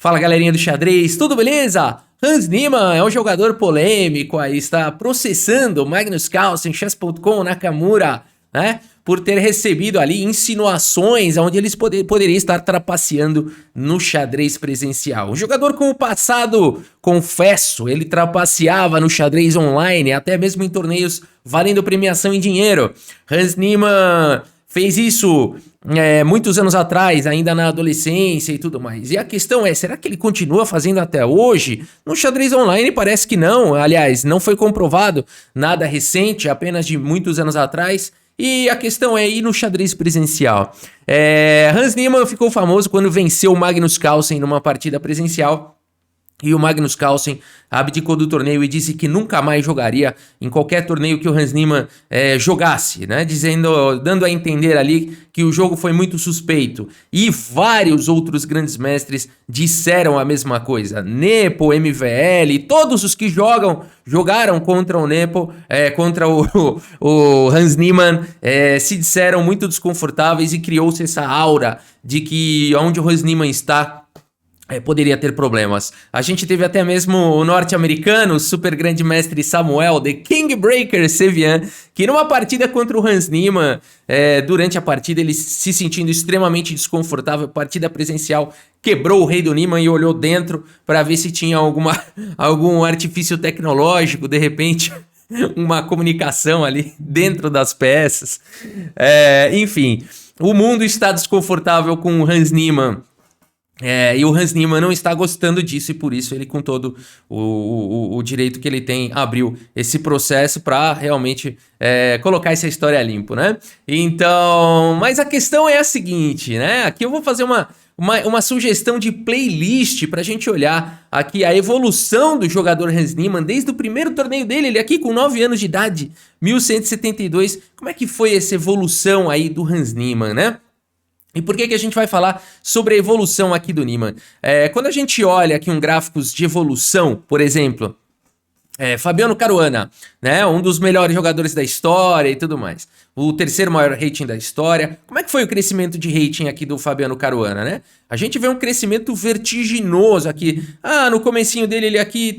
Fala galerinha do xadrez, tudo beleza? Hans Niemann é um jogador polêmico, aí está processando Magnus Carlsen, Chess.com, Nakamura, né? Por ter recebido ali insinuações onde eles poderiam estar trapaceando no xadrez presencial. Um jogador com o passado, confesso, ele trapaceava no xadrez online, até mesmo em torneios valendo premiação em dinheiro. Hans Niemann fez isso muitos anos atrás, ainda na adolescência e tudo mais. E a questão é, será que ele continua fazendo até hoje? No xadrez online parece que não. Aliás, não foi comprovado nada recente, apenas de muitos anos atrás. E a questão é ir no xadrez presencial. Hans Niemann ficou famoso quando venceu o Magnus Carlsen numa partida presencial. E o Magnus Carlsen abdicou do torneio e disse que nunca mais jogaria em qualquer torneio que o Hans Niemann jogasse, né? Dando a entender ali que o jogo foi muito suspeito. E vários outros grandes mestres disseram a mesma coisa. Nepo, MVL, todos os que jogaram contra o Nepo, contra o Hans Niemann, se disseram muito desconfortáveis e criou-se essa aura de que onde o Hans Niemann está, poderia ter problemas. A gente teve até mesmo o norte-americano, o super grande mestre Samuel, The Kingbreaker Sevian, que numa partida contra o Hans Niemann, durante a partida ele se sentindo extremamente desconfortável, partida presencial, quebrou o rei do Niemann e olhou dentro para ver se tinha algum artifício tecnológico, de repente uma comunicação ali dentro das peças. Enfim, o mundo está desconfortável com o Hans Niemann. E o Hans Niemann não está gostando disso e por isso ele, com todo o direito que ele tem, abriu esse processo para realmente colocar essa história limpo, né? Então, mas a questão é a seguinte, né? Aqui eu vou fazer uma sugestão de playlist para a gente olhar aqui a evolução do jogador Hans Niemann desde o primeiro torneio dele, ele aqui com 9 anos de idade, 1172. Como é que foi essa evolução aí do Hans Niemann, né? E por que a gente vai falar sobre a evolução aqui do Niemann? Quando a gente olha aqui gráficos de evolução, por exemplo, Fabiano Caruana, né, um dos melhores jogadores da história e tudo mais, o terceiro maior rating da história. Como é que foi o crescimento de rating aqui do Fabiano Caruana, né? A gente vê um crescimento vertiginoso aqui. No comecinho dele, ele aqui,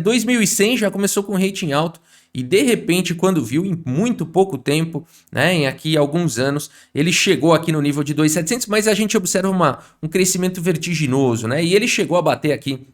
2100 já começou com rating alto. E de repente, quando viu, em muito pouco tempo, né, em aqui alguns anos, ele chegou aqui no nível de 2.700, mas a gente observa um crescimento vertiginoso, né? E ele chegou a bater aqui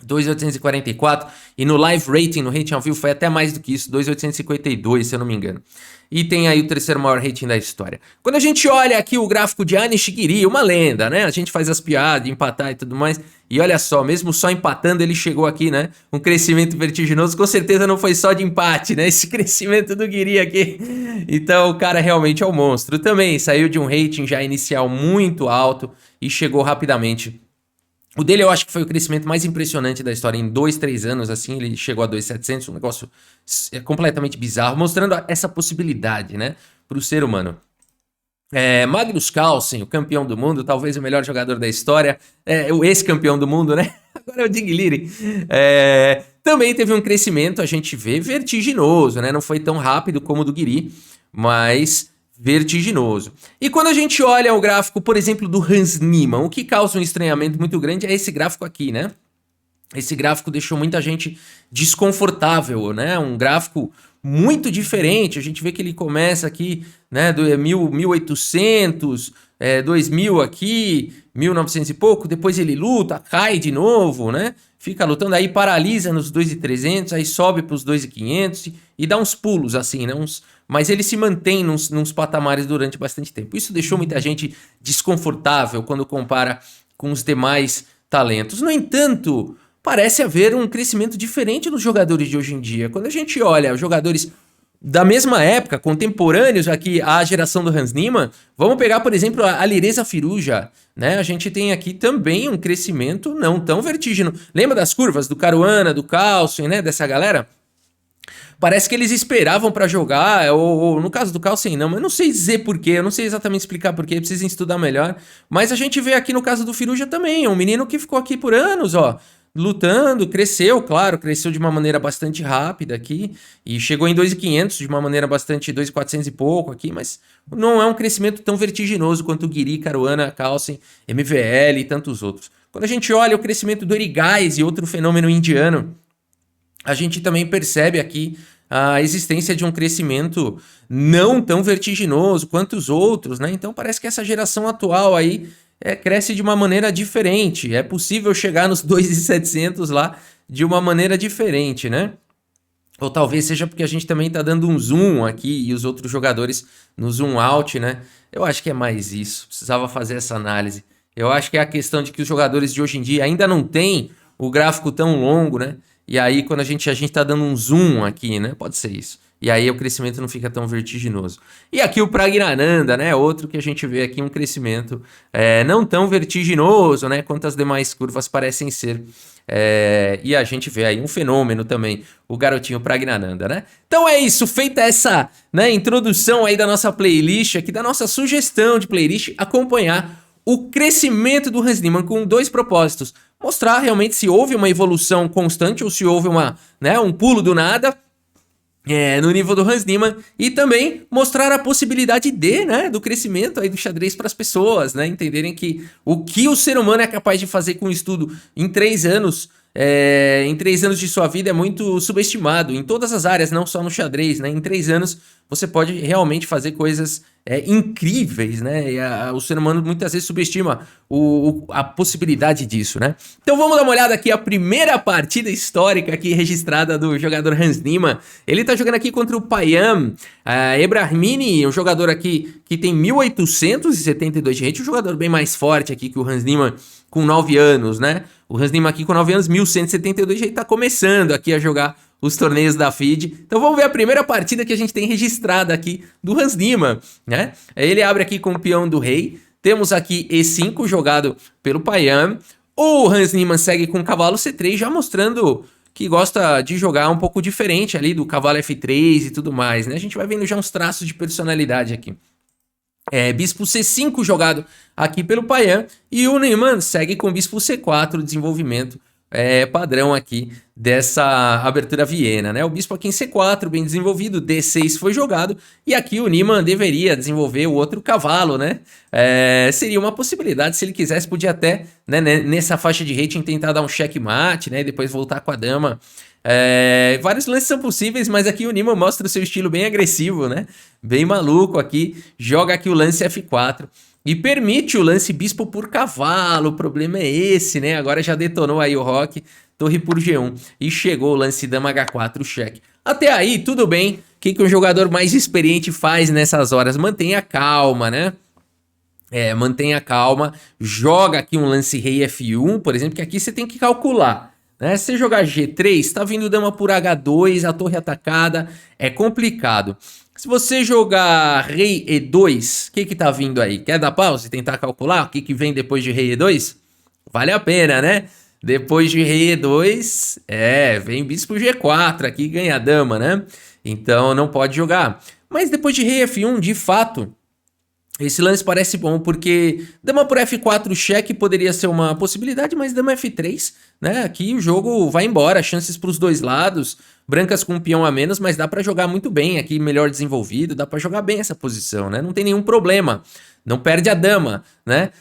2.844 e no live rating, no rating ao vivo, foi até mais do que isso, 2.852, se eu não me engano. E tem aí o terceiro maior rating da história. Quando a gente olha aqui o gráfico de Anish Giri, uma lenda, né? A gente faz as piadas, empatar e tudo mais. E olha só, mesmo só empatando, ele chegou aqui, né? Um crescimento vertiginoso. Com certeza não foi só de empate, né? Esse crescimento do Giri aqui. Então o cara realmente é um monstro. Também saiu de um rating já inicial muito alto e chegou rapidamente. O dele eu acho que foi o crescimento mais impressionante da história. Em 2, 3 anos, assim, ele chegou a 2.700, um negócio completamente bizarro, mostrando essa possibilidade, né, para o ser humano. Magnus Carlsen, o campeão do mundo, talvez o melhor jogador da história, o ex-campeão do mundo, né, agora é o Ding Liren. Também teve um crescimento, a gente vê, vertiginoso, né, não foi tão rápido como o do Giri, mas vertiginoso. E quando a gente olha o gráfico, por exemplo, do Hans Niemann, o que causa um estranhamento muito grande é esse gráfico aqui, né? Esse gráfico deixou muita gente desconfortável, né? Um gráfico muito diferente. A gente vê que ele começa aqui, né, do 1800, 2000 aqui, 1900 e pouco, depois ele luta, cai de novo, né? Fica lutando, aí paralisa nos 2.300, aí sobe para os 2.500 e dá uns pulos assim, né? Mas ele se mantém nos patamares durante bastante tempo. Isso deixou muita gente desconfortável quando compara com os demais talentos. No entanto, parece haver um crescimento diferente nos jogadores de hoje em dia. Quando a gente olha os jogadores da mesma época, contemporâneos aqui à geração do Hans Niemann, vamos pegar, por exemplo, a Alireza Firouzja, né? A gente tem aqui também um crescimento não tão vertiginoso. Lembra das curvas do Caruana, do Carlsen, né? Dessa galera? Parece que eles esperavam para jogar, ou no caso do Carlsen não, mas eu não sei dizer porquê, eu não sei exatamente explicar porquê, precisam estudar melhor. Mas a gente vê aqui no caso do Firouzja também, um menino que ficou aqui por anos, ó, lutando, cresceu, claro, cresceu de uma maneira bastante rápida aqui, e chegou em 2.500 de uma maneira bastante, 2.400 e pouco aqui, mas não é um crescimento tão vertiginoso quanto o Giri, Caruana, Carlsen, MVL e tantos outros. Quando a gente olha o crescimento do Erigais e outro fenômeno indiano, a gente também percebe aqui a existência de um crescimento não tão vertiginoso quanto os outros, né? Então parece que essa geração atual aí cresce de uma maneira diferente. É possível chegar nos 2.700 lá de uma maneira diferente, né? Ou talvez seja porque a gente também tá dando um zoom aqui e os outros jogadores no zoom out, né? Eu acho que é mais isso. Precisava fazer essa análise. Eu acho que é a questão de que os jogadores de hoje em dia ainda não têm o gráfico tão longo, né? E aí quando a gente tá dando um zoom aqui, né? Pode ser isso. E aí o crescimento não fica tão vertiginoso. E aqui o Pragnananda, né? Outro que a gente vê aqui um crescimento não tão vertiginoso, né? Quanto as demais curvas parecem ser. E a gente vê aí um fenômeno também, o garotinho Pragnananda, né? Então é isso, feita essa, né, introdução aí da nossa playlist, aqui da nossa sugestão de playlist, acompanhar o crescimento do Hans Niemann com dois propósitos. Mostrar realmente se houve uma evolução constante ou se houve um pulo do nada no nível do Hans Niemann, e também mostrar a possibilidade do crescimento aí do xadrez para as pessoas, né? Entenderem que o ser humano é capaz de fazer com o estudo em 3 anos, em 3 anos de sua vida é muito subestimado, em todas as áreas, não só no xadrez, né? Em 3 anos você pode realmente fazer coisas incríveis, né? E o ser humano muitas vezes subestima a possibilidade disso, né? Então vamos dar uma olhada aqui a primeira partida histórica aqui registrada do jogador Hans Niemann. Ele tá jogando aqui contra o Payam Ebrahimini, um jogador aqui que tem 1872 de rate, um jogador bem mais forte aqui que o Hans Niemann com 9 anos, né? O Hans Niemann aqui com 9 anos, 1172, já tá começando aqui a jogar os torneios da FIDE. Então vamos ver a primeira partida que a gente tem registrada aqui do Hans Niemann, né? Ele abre aqui com o peão do rei. Temos aqui E5 jogado pelo Payam. O Hans Niemann segue com o cavalo C3, já mostrando que gosta de jogar um pouco diferente ali do cavalo F3 e tudo mais, né? A gente vai vendo já uns traços de personalidade aqui. Bispo C5 jogado aqui pelo Payam, e o Niemann segue com Bispo C4, desenvolvimento padrão aqui dessa abertura Viena, né? O bispo aqui em C4, bem desenvolvido, D6 foi jogado, e aqui o Niemann deveria desenvolver o outro cavalo, né? Seria uma possibilidade, se ele quisesse, podia até, né, nessa faixa de rating tentar dar um checkmate, né? E depois voltar com a dama. Vários lances são possíveis, mas aqui o Niemann mostra o seu estilo bem agressivo, né? Bem maluco aqui, joga aqui o lance F4 e permite o lance bispo por cavalo. O problema é esse, né? Agora já detonou aí o roque, torre por G1 e chegou o lance dama H4, cheque. Até aí, tudo bem. O que um jogador mais experiente faz nessas horas? Mantenha calma, né? Mantenha calma, joga aqui um lance rei F1, por exemplo, que aqui você tem que calcular, né? Se você jogar G3, tá vindo dama por H2, a torre atacada, é complicado. Se você jogar rei E2, o que tá vindo aí? Quer dar pausa e tentar calcular o que vem depois de rei E2? Vale a pena, né? Depois de rei E2, vem bispo G4 aqui, ganha a dama, né? Então não pode jogar. Mas depois de rei F1, de fato, esse lance parece bom, porque dama por F4 cheque poderia ser uma possibilidade, mas dama F3, né? Aqui o jogo vai embora, chances para os dois lados, brancas com um peão a menos, mas dá para jogar muito bem aqui, melhor desenvolvido, dá para jogar bem essa posição, né? Não tem nenhum problema, não perde a dama, né?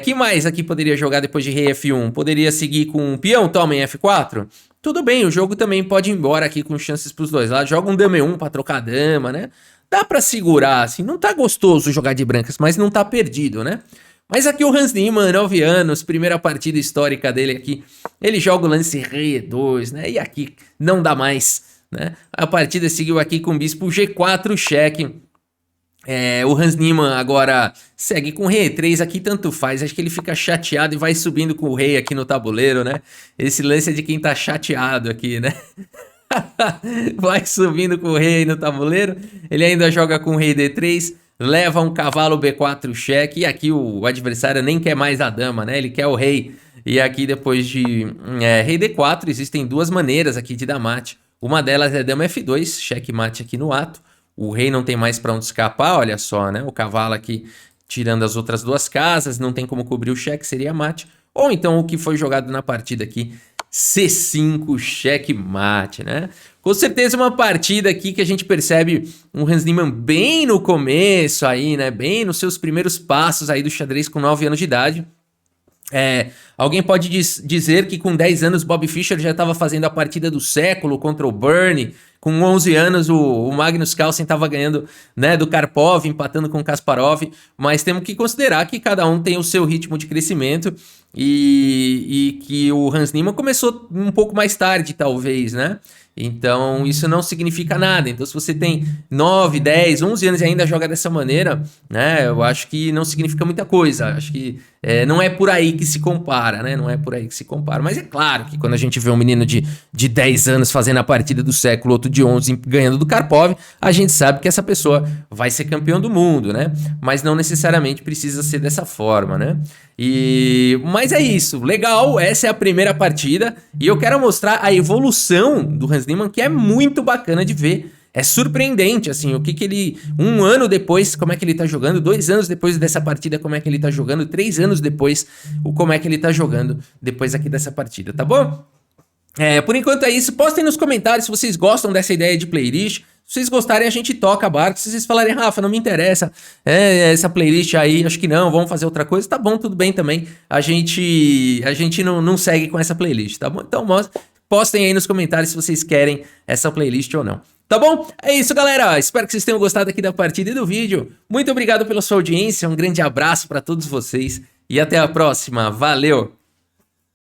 Que mais aqui poderia jogar depois de rei F1? Poderia seguir com um peão, toma em F4? Tudo bem, o jogo também pode ir embora aqui com chances para os dois lados, joga um dama E1 para trocar a dama, né? Dá pra segurar, assim, não tá gostoso jogar de brancas, mas não tá perdido, né? Mas aqui o Hans Niemann, 9 anos, primeira partida histórica dele aqui, ele joga o lance rei E2, né? E aqui não dá mais, né? A partida seguiu aqui com o bispo G4, cheque. O Hans Niemann agora segue com rei E3, aqui tanto faz, acho que ele fica chateado e vai subindo com o rei aqui no tabuleiro, né? Esse lance é de quem tá chateado aqui, né? Vai subindo com o rei aí no tabuleiro. Ele ainda joga com o rei D3, leva um cavalo B4 cheque. E aqui o adversário nem quer mais a dama, né? Ele quer o rei. E aqui depois de rei D4, existem duas maneiras aqui de dar mate. Uma delas é dama F2, cheque mate aqui no ato. O rei não tem mais para onde escapar, olha só, né? O cavalo aqui tirando as outras duas casas, não tem como cobrir o cheque, seria mate. Ou então o que foi jogado na partida aqui, C5, checkmate, né? Com certeza uma partida aqui que a gente percebe um Hans Niemann bem no começo aí, né? Bem nos seus primeiros passos aí do xadrez com 9 anos de idade. Alguém pode dizer que com 10 anos Bob Fischer já estava fazendo a partida do século contra o Bernie. Com 11 anos o Magnus Carlsen estava ganhando, né, do Karpov, empatando com o Kasparov. Mas temos que considerar que cada um tem o seu ritmo de crescimento e que o Hans Niemann começou um pouco mais tarde, talvez, né? Então, isso não significa nada. Então, se você tem 9, 10, 11 anos e ainda joga dessa maneira, né? Eu acho que não significa muita coisa. Acho que não é por aí que se compara, né? Não é por aí que se compara. Mas é claro que quando a gente vê um menino de 10 anos fazendo a partida do século, outro de 11 ganhando do Karpov, a gente sabe que essa pessoa vai ser campeão do mundo, né? Mas não necessariamente precisa ser dessa forma, né? Mas é isso, legal, essa é a primeira partida e eu quero mostrar a evolução do Hans Niemann, que é muito bacana de ver. É surpreendente, assim, o que ele... 1 ano depois, como é que ele tá jogando, 2 anos depois dessa partida, como é que ele tá jogando, 3 anos depois, como é que ele tá jogando depois aqui dessa partida, tá bom? Por enquanto é isso, postem nos comentários se vocês gostam dessa ideia de playlist. Se vocês gostarem, a gente toca a barca. Se vocês falarem, Rafa, não me interessa essa playlist aí, acho que não, vamos fazer outra coisa, tá bom, tudo bem também. A gente não segue com essa playlist, tá bom? Então postem aí nos comentários se vocês querem essa playlist ou não. Tá bom? É isso, galera. Espero que vocês tenham gostado aqui da partida e do vídeo. Muito obrigado pela sua audiência, um grande abraço para todos vocês e até a próxima. Valeu!